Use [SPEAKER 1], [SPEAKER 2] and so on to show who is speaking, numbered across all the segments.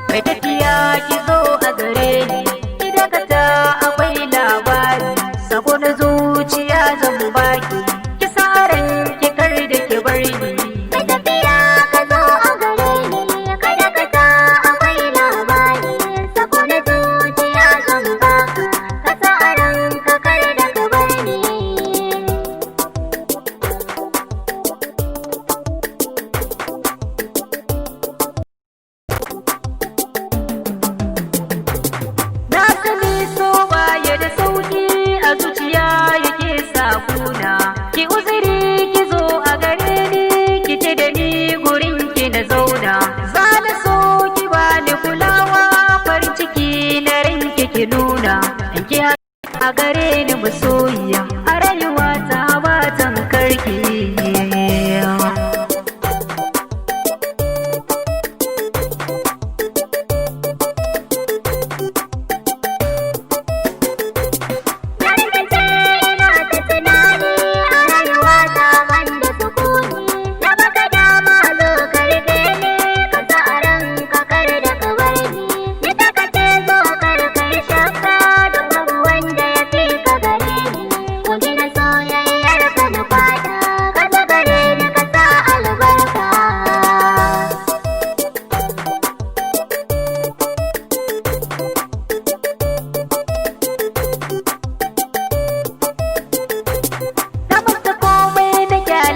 [SPEAKER 1] Mai tafiya ki zo a gare ni, ki dakata akwai labari, sako na zuciya zan baki, ki sa ran ki kar da ki bar ni.
[SPEAKER 2] Mai tafiya ka zo a gare ni, ka dakata akwai labari, sako na zuciya zan baka, ka sa ran ka kar da ka bar ni.
[SPEAKER 1] Na sani so baya da sauki a zuciya yake sakuna, ki uzuri ki zo a gare ni, ki ce da ni gurin ki na zauna. Za na so ki bani kulawa, farin ciki na ranki ki nuna, in ki a gare ni masoyiya, a rayuwa ta ba tamkar ki.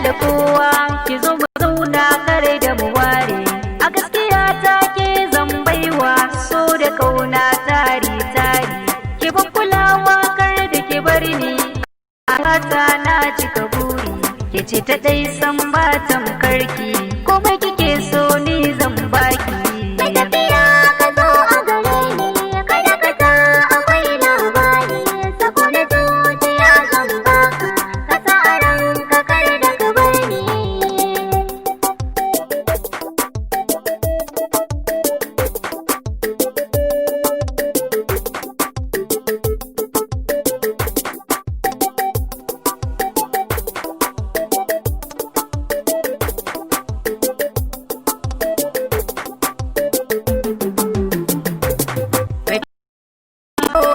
[SPEAKER 1] Da kowa ki zo mu zauna kare da mu ware, a gaskiya ta ke zan baiwa, so da kauna tari tari, ki ban kulawa kar da ki bar ni, a ta na cika buri, ke ce ta dai san ba tamkar ki, komai kike so ni zan baki.
[SPEAKER 2] Mai tafiya ka zo a gare ni, ka dakata akwai labari, sako na zuciya zan baka, ka sa ran ka kar da ka bar ni.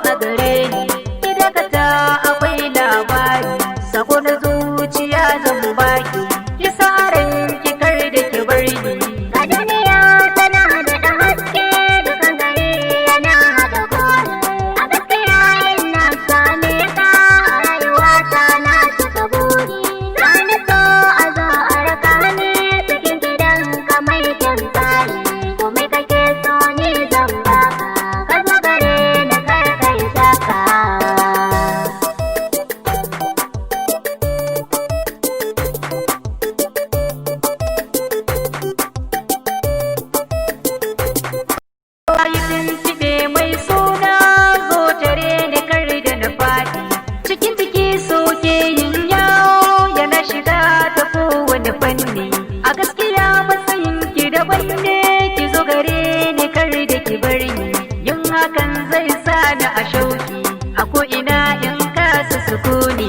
[SPEAKER 1] A gare ni, ki dakata akwai labari, sako na zuciya zan baki, ki sa ran ki kar da ki bar ni.
[SPEAKER 2] Ga duniya tana da haske, dukan gari yana haɗa kore, a gaskiya ina same ka, a rayuwa ta na cika buri, zani so a zo a raka ni, cikin gidan ka mai kyan tsari, komai kake so ni zan baka, ka zo gare ni kar kai shaka.
[SPEAKER 1] Yi tuntuɓe mai suna, zo tare ni kar da na faɗi, cikin ciki soke yin yawo, yana shiga ta kowane fanni, a gaskiya matsayin ki daban ne, ki zo gare ni kar da ki bar ni, yin hakan zai sa ni a shauki, a ko ina in kasa sukuni.